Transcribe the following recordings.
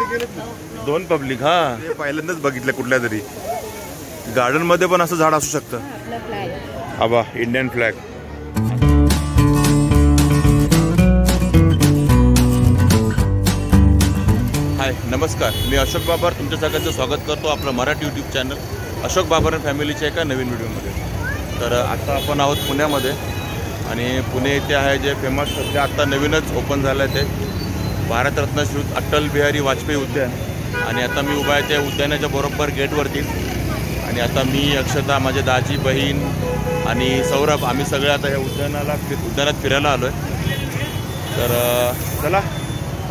2 public. हा हे पहिल्यांदाच बघितलं कुठल्या तरी गार्डन मध्ये पण असं झाड असू शकतं. आबा इंडियन फ्लॅग. हाय नमस्कार, मी अशोक बाबर तुमच्या सगळ्यांचं स्वागत करतो आपलं मराठी यूट्यूब चॅनल अशोक बाबर फॅमिलीच्या एका नवीन व्हिडिओमध्ये. तर आता आपण आहोत पुण्यामध्ये आणि पुणे इथे आहे जे फेमस सध्या आत्ता नवीनच ओपन झालं आहे ते भारतरत्न श्री अटल बिहारी वाजपेयी उद्यान. आणि आता मी उभा आहे त्या उद्यानाच्या बरोबर गेटवरती. आणि आता मी अक्षता, माझे दाजी, बहीण आणि सौरभ आम्ही सगळे आता या उद्यानात फिरायला आलो आहे. तर चला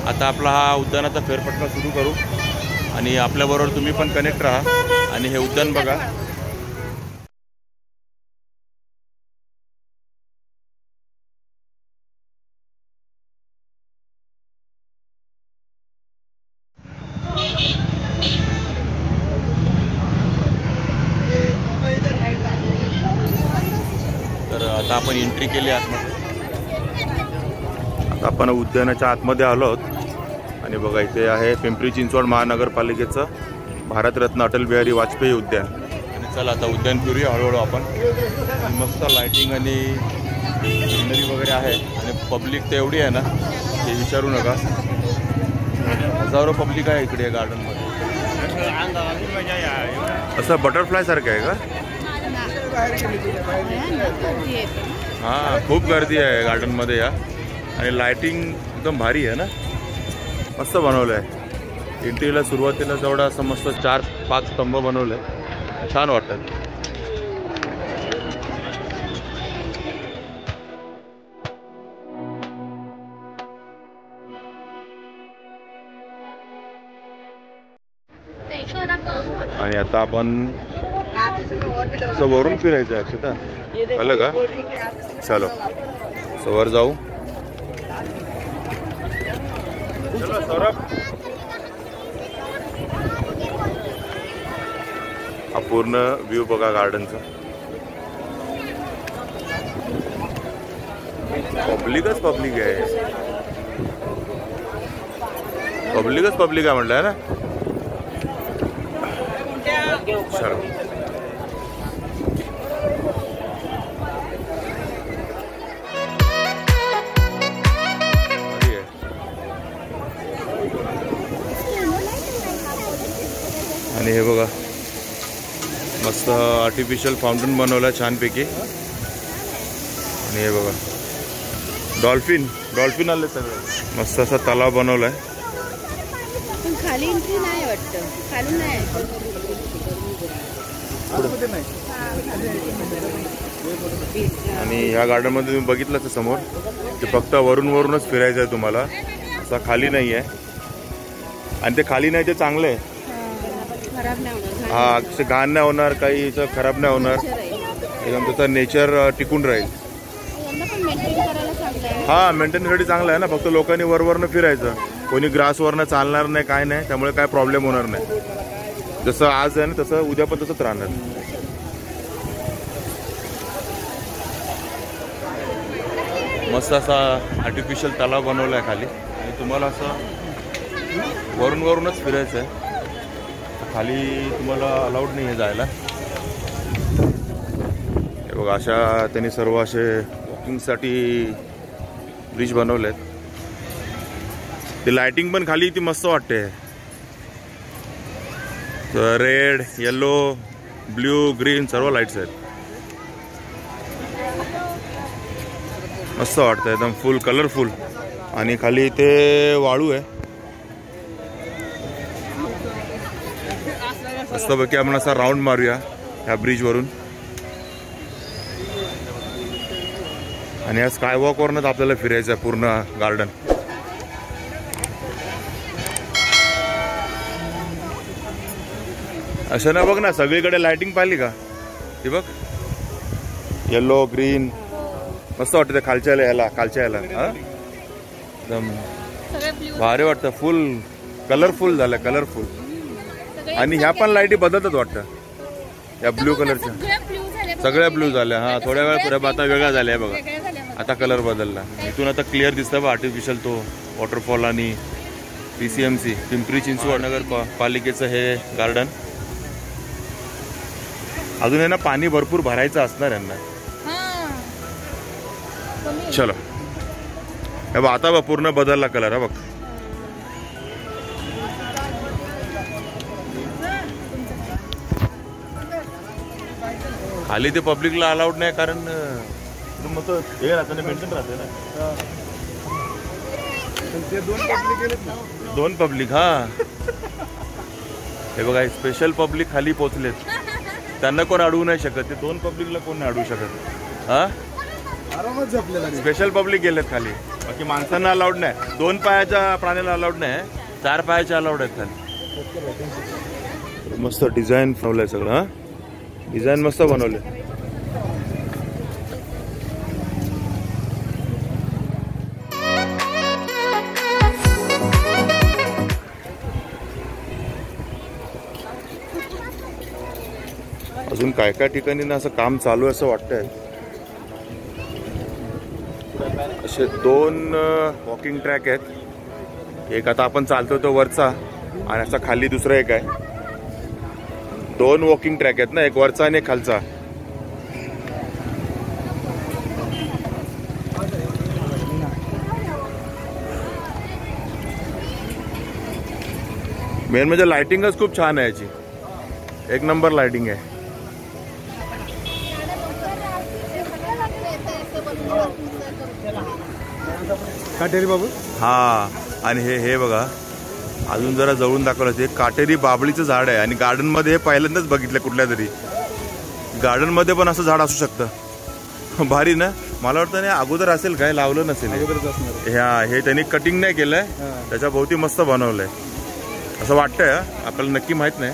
आता आपला हा उद्यानाचा फेरफटका सुरू करू आणि आपल्याबरोबर तुम्ही पण कनेक्ट राहा आणि हे उद्यान बघा. तर आता आपण एंट्री केली आतमध्ये. आता आपण उद्यानाच्या आतमध्ये आलो आहोत आणि बघा इथे आहे पिंपरी चिंचवड महानगरपालिकेचं भारतरत्न अटल बिहारी वाजपेयी उद्यान. आणि चला आता उद्यान फिरूया हळूहळू आपण. मस्त लाइटिंग आणि ग्रीनरी वगैरे आहे आणि पब्लिक तर एवढी आहे ना ते विचारू नका. हजारो पब्लिक आहे इकडे गार्डनमध्ये. असं बटरफ्लाय सारखं आहे का? हां खूप गर्दी आहे गार्डनमध्ये या. आणि लाइटिंग एकदम भारी आहे ना, मस्त बनवलं आहे. एंट्रीला सुरुवातीला जेवढा असं मस्त 4-5 स्तंभ बनवले, छान वाटतात. आणि आता आपण असं वरून फिरायचं आहे अक्षता, कळलं का? चलो वर जाऊ. चलो सौरभ. हा पूर्ण व्ह्यू बघा गार्डनचा. पब्लिकच पब्लिक आहे, पब्लिकच पब्लिक आहे म्हटलंय ना. चलो आणि हे बघा मस्त आर्टिफिशियल फाउंटेन बनवलं आहे छानपैकी. आणि हे बघा डॉल्फिन आले सगळं. मस्त असा तलाव बनवला आहे. खाली एंट्री नाही वाटतं, खाली नाही. आणि ह्या गार्डनमध्ये तुम्ही बघितलं तर समोर ते फक्त वरूनच फिरायचं आहे तुम्हाला, असा खाली नाही आहे. आणि ते खाली नाही ते चांगलं आहे. हा घाण नाही होणार, काही खराब नाही होणार, एकदम त्याचं नेचर टिकून राहील. हा मेंटेनन्ससाठी चांगलं आहे ना. फक्त लोकांनी वरवरनं फिरायचं, कोणी ग्रासवरनं चालणार नाही, काय नाही, त्यामुळे काय प्रॉब्लेम होणार नाही. जसं आज आहे ना तसं उद्या पण तसंच राहणार. मस्त असा आर्टिफिशियल तलाव बनवला आहे खाली आणि तुम्हाला असं वरूनच फिरायचं आहे. खाली तुम्हाला अलाउड नाही आहे जायला. हे बघा अशा त्यांनी सर्व असे वॉकिंगसाठी ब्रिज बनवले आहेत. ते लाइटिंग पण खाली ती मस्त वाटते. रेड, येलो, ब्ल्यू, ग्रीन सर्व लाईट्स आहेत. मस्त वाटतं एकदम फुल कलरफुल. आणि खाली इथे वाळू आहे मस्तपैकी. आपण असा राऊंड मारूया ह्या ब्रिजवरून. आणि या स्कायवॉकवरनंच आपल्याला फिरायचं आहे पूर्ण गार्डन. असं ना बघ ना सगळीकडे लाइटिंग पाहिली का? ती बघ येलो ग्रीन मस्त वाटतं खालच्या ह्याला हा एकदम भारी वाटतं. फुल कलरफुल झालं, कलरफुल. आणि ह्या पण लाईटी बदलतात वाटतं, या ब्ल्यू कलरच्या सगळ्या ब्ल्यू झाल्या. हा थोड्या वेळा आता वेगळ्या झाल्या बघा. आता कलर बदलला. इथून आता क्लिअर दिसतं बघ आर्टिफिशियल तो वॉटरफॉल आणि PCMC पिंपरी चिंचवड नगर पालिकेचं हे गार्डन. अजून आहे ना पाणी भरपूर भरायचं असणार यांना. चलो हे बघ आता पूर्ण बदलला कलर हा बघ. खाली ते पब्लिकला अलाउड नाही कारण मग हे राहतं ना मेंटेन राहते ना. दोन पब्लिक हा हे बघा स्पेशल पब्लिक खाली पोचलेत. त्यांना कोण अडवू नाही शकत. ते दोन पब्लिकला कोण नाही अडवू शकत. हा स्पेशल पब्लिक गेलेत खाली. बाकी माणसांना अलाउड नाही. 2 पायाच्या प्राण्याला अलाउड नाही. 4 पायाच्या अलाउड आहेत खाली. मस्त डिझाईन बनवलंय सगळं. हा डिझाईन मस्त बनवले. अजून काय काय ठिकाणी ना असं काम चालू आहे असं वाटतंय. असे 2 वॉकिंग ट्रॅक आहेत. एक आता आपण चालतो तो वरचा आणि असा खाली दुसरा एक आहे. 2 वॉकिंग ट्रॅक आहेत ना, एक वरचा आणि एक खालचा. मेन म्हणजे लाइटिंगच खूप छान आहे याची. एक नंबर लाइटिंग आहे. काटेरी बाबू हा आणि हे बघा अजून जरा जवळून दाखवलं. ते काटेरी बाबळीचं झाड आहे आणि गार्डन मध्ये हे पहिल्यांदाच बघितलं. कुठल्या तरी गार्डन मध्ये पण असं झाड असू शकतं. भारी ना. मला वाटतं नाही अगोदर असेल काय लावलं नसेल. हे त्यांनी कटिंग नाही केलंय. त्याच्या भोवती मस्त बनवलंय असं वाटतंय. आपल्याला नक्की माहित नाही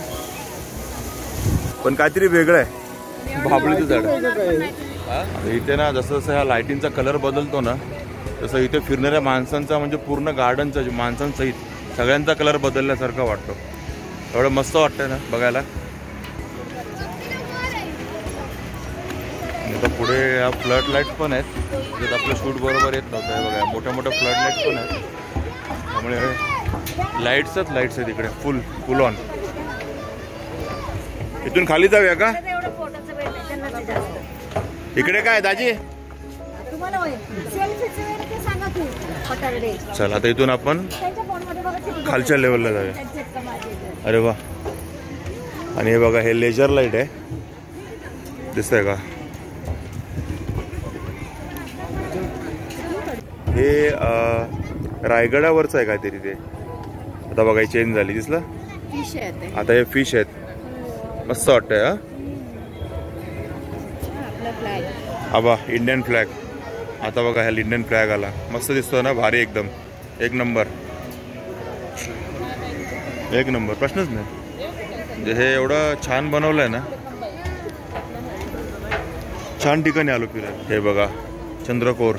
पण काहीतरी वेगळं आहे. बाबळीचं झाड इथे ना. जसं जसं ह्या लाईटिंगचा कलर बदलतो ना तसं इथे फिरणाऱ्या माणसांचा म्हणजे पूर्ण गार्डनचा माणसांसहित सगळ्यांचा कलर बदलल्यासारखा वाटतो. एवढं मस्त वाटतंय ना बघायला. आता पुढे ह्या फ्लड लाईट्स पण आहेत. ज्यात आपलं शूट बरोबर येत नव्हतं. हे बघा मोठ्या मोठ्या फ्लड लाईट्स पण आहेत. त्यामुळे लाईट्स आहेत इकडे फुल ऑन. इथून खाली जाऊया का? इकडे काय दाजी? चल आता इथून आपण खालच्या लेवलला जाऊया. अरे वा. आणि हे बघा हे लेजर लाईट आहे. दिसतंय का? हे रायगडावरचं आहे काहीतरी ते. आता बघा चेंज झाली. दिसलं आता हे फिश आहेत. मस्त वाटतंय. हा इंडियन फ्लॅग. आता बघा ह्या इंडियन फ्लॅग आला. मस्त दिसतोय ना. भारी एकदम. एक नंबर प्रश्नच नाही. म्हणजे हे एवढं छान बनवलंय ना. छान ठिकाणी आलो फिरायला. हे बघा चंद्रकोर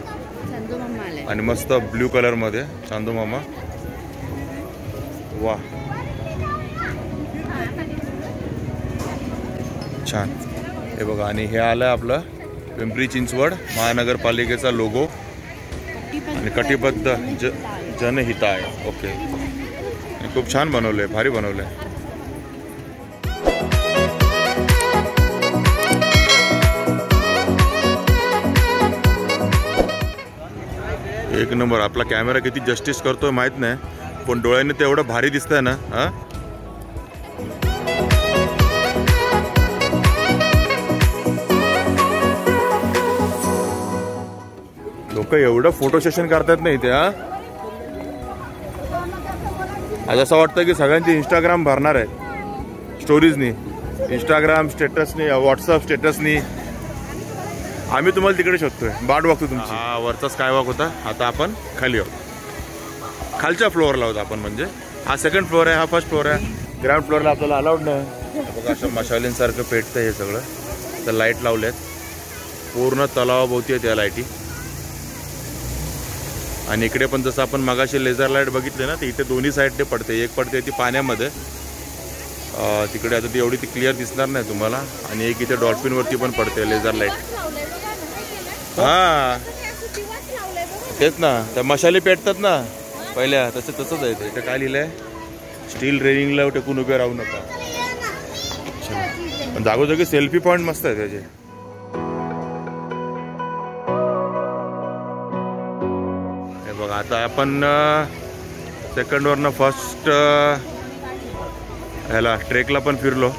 आणि मस्त ब्ल्यू कलर मध्ये चांदू मामा. वा छान. हे बघा आणि हे आलं आपलं पिंपरी चिंचवड महानगरपालिकेचा लोगो आणि कटिबद्ध जनहिताय. ओके खूप छान बनवलंय. भारी बनवलंय. एक नंबर. आपला कॅमेरा किती जस्टिस करतोय माहित नाही पण डोळ्याने ते एवढं भारी दिसतंय ना. हा लोक एवढं फोटो सेशन करतात नाही ते. आज असं वाटतं की सगळ्यांची इंस्टाग्राम भरणार आहे स्टोरीजनी. Instagram स्टेटसनी WhatsApp स्टेटसनी. आम्ही तुम्हाला तिकडे शोधतोय. बाट बघतो तुमची. हा वरचा स्काय वॉक होता. आता आपण खाली आहोत. खालच्या फ्लोअरला होता आपण. म्हणजे हा 2nd फ्लोअर आहे. हा 1st फ्लोअर आहे. ग्राउंड फ्लोअरला आपल्याला अलाउड नाही. बघा असं मशालींसारखं पेटतं हे सगळं. तर लाईट लावल्यात पूर्ण तलावाभोवती आहेत या लाईटी. आणि इकडे पण जसं आपण मगाशी लेझर लाईट बघितले ना ते इथे दोन्ही साईड ते पडते. एक पडते ती पाण्यामध्ये तिकडे. आता ती एवढी ती क्लिअर दिसणार नाही तुम्हाला. आणि एक इथे डॉल्फिन वरती पण पडते लेझर लाईट. हा तेच ना. त्या मशाली पेटतात ना पहिल्या तसंच आहे ते. इथे काय लिहिलंय, स्टील रेलिंगला टेकून उभे राहू नका. पण जागोजागी सेल्फी पॉइंट मस्त आहे त्याचे. हे बघा आता आपण सेकंडवरनं फर्स्ट ह्याला ट्रेकला पण फिरलो.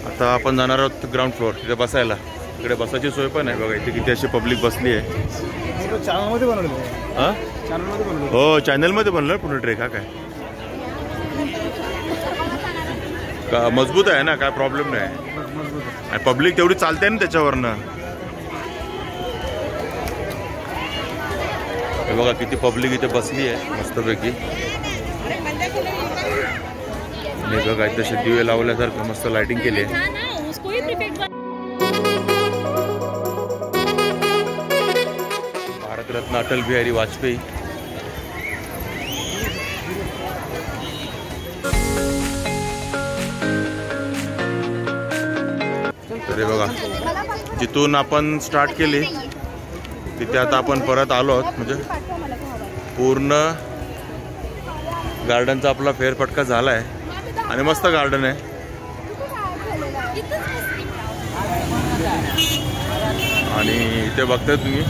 आता आपण जाणार आहोत ग्राउंड फ्लोअर, तिथे बसायला. इकडे बसायची सोय पण आहे बघा. इथे किती अशी पब्लिक बसली आहे. चॅनलमध्ये बनवलं. हां चॅनलमध्ये बनवलं. हो चॅनलमध्ये बनलं पूर्ण ट्रेक. हा काय का मजबूत आहे ना, काय प्रॉब्लेम नाही. आणि पब्लिक तेवढी चालते ना त्याच्यावरनं. हे बघा किती पब्लिक इथे बसली आहे मस्तपैकी. आणि बघा इथे असे दिवे लावल्यासारखं मस्त लाइटिंग केली आहे. भारतरत्न अटल बिहारी वाजपेयी. तर बघा जिथून आपण स्टार्ट केली तिथे आता आपण परत आलो आहोत. म्हणजे पूर्ण गार्डनचा आपला फेरफटका झाला आहे. आणि मस्त गार्डन आहे. आणि इथे बघताय तुम्ही,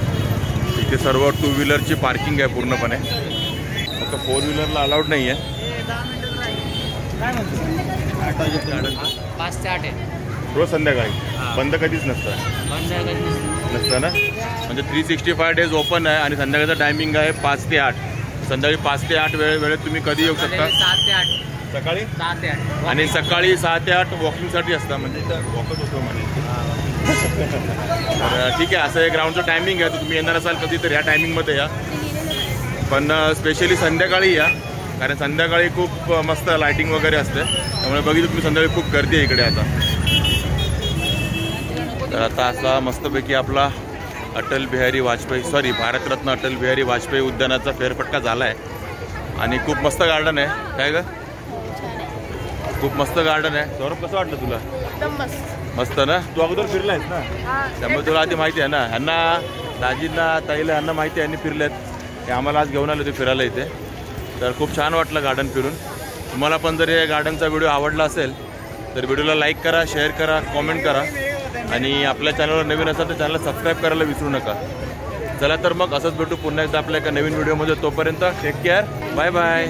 इथे सर्व 2 व्हीलरची पार्किंग आहे पूर्णपणे. फक्त 4 व्हीलरला अलाउड नाही आहे. 5 ते 8 आहे रोज संध्याकाळी. बंद कधीच नसतं ना. म्हणजे 365 डेज ओपन आहे. आणि संध्याकाळचं टायमिंग आहे 5 ते 8. संध्याकाळी 5 ते 8 वेळेत तुम्ही कधी येऊ शकता. 7 ते 8 सकाळी 6 ते 8 आणि सकाळी 6 ते 8 वॉकिंगसाठी असतं. म्हणजे वॉकच होतो म्हणजे. तर ठीक आहे, असं हे ग्राउंडचं टायमिंग आहे. तर तुम्ही येणार असाल कधी तर ह्या टायमिंगमध्ये या. पण स्पेशली संध्याकाळी या, कारण संध्याकाळी खूप मस्त लायटिंग वगैरे असते. त्यामुळे बघितलं तुम्ही संध्याकाळी खूप गर्दी आहे इकडे आता. तर आता असा मस्तपैकी आपला अटल बिहारी वाजपेयी भारतरत्न अटल बिहारी वाजपेयी उद्यानाचा फेरफटका झाला आहे. आणि खूप मस्त गार्डन आहे. काय ग, खूप मस्त गार्डन आहे. सौरभ कसं वाटलं तुला? मस्त ना. तू अगोदर फिरला आहेस ना, त्यामुळे तुला आधी माहिती आहे ना. ह्यांना दाजींना ताईला ह्यांना माहिती आहे, यांनी फिरलेत. हे आम्हाला आज घेऊन आले होते फिरायला इथे. तर खूप छान वाटलं गार्डन फिरून. तुम्हाला पण जर या गार्डनचा व्हिडिओ आवडला असेल तर व्हिडिओला लाईक करा, शेअर करा, कॉमेंट करा. आणि आपल्या चॅनलवर नवीन असाल तर चॅनलला सबस्क्राईब करायला विसरू नका. चला तर मग असंच भेटू पुन्हा एकदा आपल्या एका नवीन व्हिडिओमध्ये. तोपर्यंत टेक केअर, बाय बाय.